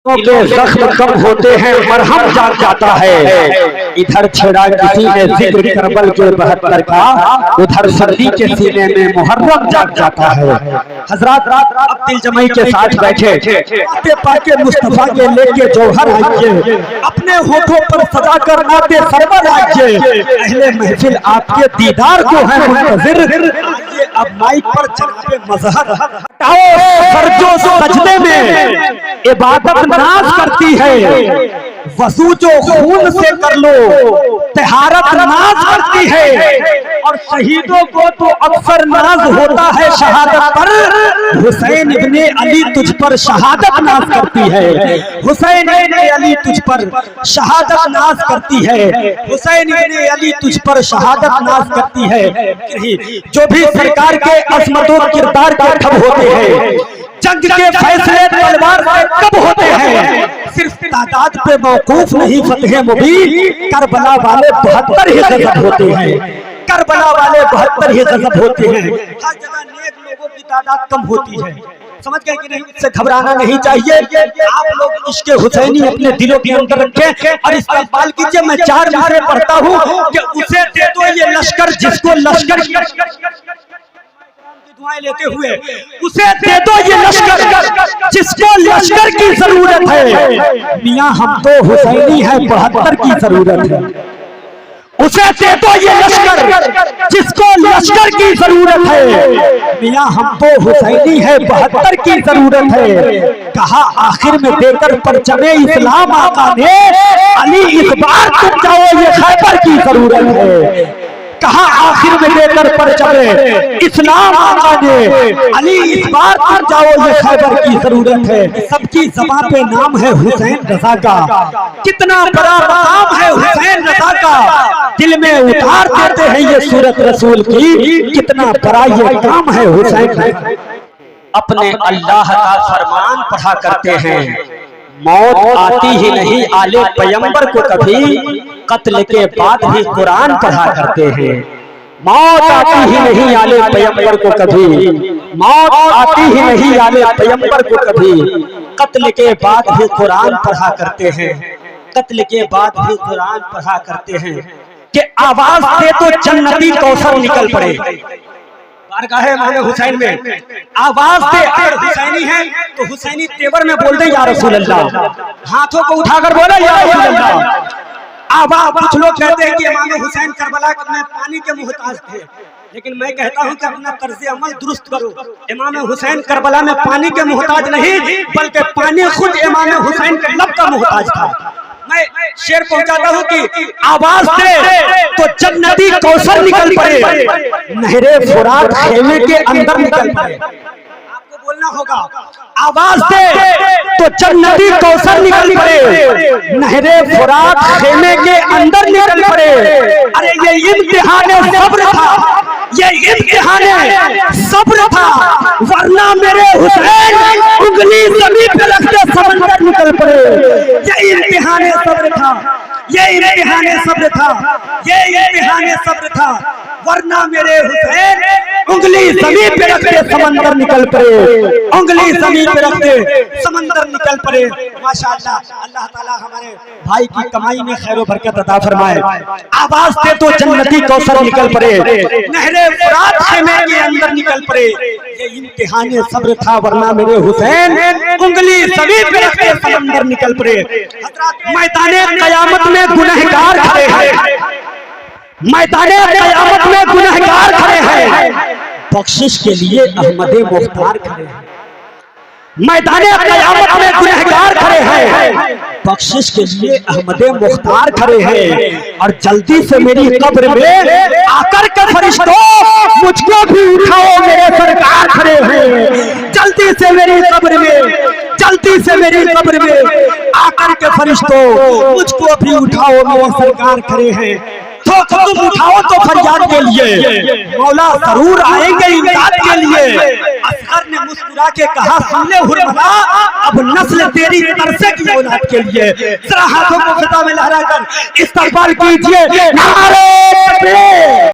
کے زخم کم ہوتے ہیں مرہم جاگ جاتا ہے. ادھر چھڑا کسی نے ذکر کربل کے 72 کا, ادھر سردی کے سینے میں محرم جاگ جاتا ہے. حضرات اب دل جمعی کے ساتھ بیٹھے پاک مصطفیٰ کے لے کے جوہر آئیے, اپنے ہونٹوں پر سجا کر نعت سرور آئیے. اہل محفل آپ کے دیدار کو ہے منتظر. اب مائک پر جناب مظہر ہٹاؤ فرجو سجدے میں عبادت ناز کرتی ہے, وضو جو خون سے کر لو طہارت ناز کرتی ہے. اور شہیدوں کو تو اکثر ناز ہوتا ہے شہادت پر, حسین ابن علی تجھ پر شہادت ناز کرتی ہے. حسین ابن علی تجھ پر شہادت ناز کرتی ہے. حسین ابن علی تجھ پر شہادت ناز کرتی ہے. جو بھی سرکار کے عظمت و کردار کے ٹھب ہوتے ہیں, جنگ کے فیصلے تلوار سے کب ہوتے ہیں, صرف تعداد پہ موقوف نہیں فتح مبین. کربلا والے 72 ہی غضب ہوتے ہیں, کربلا والے 72 ہی غضب ہوتے ہیں. ہر جگہ نیک لوگوں کی تعداد کم ہوتی ہے, سمجھ گئے کہ نہیں؟ اس سے گھبرانا نہیں چاہیے. آپ لوگ عشق حسینی اپنے دلوں کے اندر رکھیں اور استقبال کیجئے. میں 4 مصرے پڑھتا ہوں کہ اسے دے دو یہ لشکر جس کو لشکر لیتے ہوئے, اسے دے دو یہ لشکر جس کو لشکر کی ضرورت ہے. میاں ہم تو حسینی ہے 72 کی ضرورت ہے. اسے دے دو یہ لشکر جس کو لشکر کی ضرورت ہے. میاں ہم تو حسینی ہے 72 کی ضرورت ہے. کہا آخر میں دے کر پرچم اسلام آقا نے, علی اس بار تم جاؤ یہ خیبر کی ضرورت ہے. کہا آخر میں دے کر پرچم اسلام آقا نے, علی اس بار تم جاؤ یہ خیبر کی ضرورت ہے. سب کی زبان پہ نام ہے حسین رضا کا, کتنا بڑا مقام ہے حسین رضا کا. دل میں اتار دیتے ہیں یہ صورت رسول کی, کتنا بڑا یہ کام ہے حسین رضا. اپنے اللہ کا فرمان پڑھا کرتے ہیں, موت آتی ہی نہیں آل پیغمبر کو کبھی, قتل کے بعد بھی قرآن پڑھا کرتے ہیں. موت آتی ہی نہیں آل پیغمبر کو کبھی, موت آتی ہی نہیں آل پیغمبر کو کبھی, قتل کے بعد بھی قرآن پڑھا کرتے ہیں. قتل کے بعد بھی قرآن پڑھا کرتے ہیں کہ آواز دے تو جنتی کوثر نکل پڑے. بارگاہ امام حسین میں آواز دے, اگر حسینی ہے تو حسینی تیور میں بول دے یا رسول اللہ, ہاتھوں کو اٹھا کر بولے یا رسول اللہ. کچھ لوگ کہتے ہیں کہ امام حسین کربلا میں پانی کے محتاج تھے, لیکن میں کہتا ہوں کہ اپنا طرز عمل درست کرو. امام حسین کربلا میں پانی کے محتاج نہیں, بلکہ پانی خود امام حسین کے لب کا محتاج تھا. میں شعر پہنچاتا ہوں کہ آواز دے تو جنتی کوثر نکل پڑے, نہر فرات خیمے کے اندر نکل پڑے. آپ کو بولنا ہوگا, آواز دے تو جنتی کوثر نکل پڑے, نہر فرات خیمے کے اندر نکل پڑے. ارے یہ امتحان صبر تھا, یہ امتحان صبر تھا, ورنہ میرے حسین انگلی زمین پہ رکھتے سمندر نکل پڑے. یہ امتحان صبر تھا, یہ امتحان صبر تھا, یہ امتحان صبر تھا, ورنہ میرے حسین انگلی زمین پہ رکھتے سمندر نکل پڑے. انگلی زمین پہ رکھتے سمندر نکل پڑے. ماشاءاللہ اللہ تعالیٰ ہمارے بھائی کی کمائی میں خیر و برکت عطا فرمائے. آواز دے تو جنتی کوثر نکل پڑے, نہر فرات خیمے کے اندر نکل پڑے. یہ امتحان صبر تھا, ورنہ میرے حسین انگلی زمین پہ رکھتے سمندر نکل پڑے. میدان قیامت میں گنہگار کھڑے ہیں, میدان قیامت میں گنہگار کھڑے ہیں, بخشش کے لیے احمد مختار کھڑے ہیں. میدان قیامت میں گنہگار کھڑے ہیں, بخشش کے لیے احمد مختار کھڑے ہیں. اور جلدی سے میری قبر میں آ کر کے فرشتوں مجھ کو بھی اٹھاؤ, میرے سرکار کھڑے ہیں. جلدی سے میری قبر میں, جلدی سے میری قبر میں آ کر کے فرشتوں مجھ کو بھی اٹھاؤ, میرے سرکار کھڑے ہیں. تو تم اٹھاؤ تو فریاد کے لیے, مولا ضرور آئیں گے امداد کے لیے. اصغر نے مسکرا کے کہا سن لے حرملا, اب نسل تیری ترسے کی اولاد کے لیے. ذرا ہاتھوں کو فضا میں لہرا کر استقبال کیجئے. نعرہ تکبیر.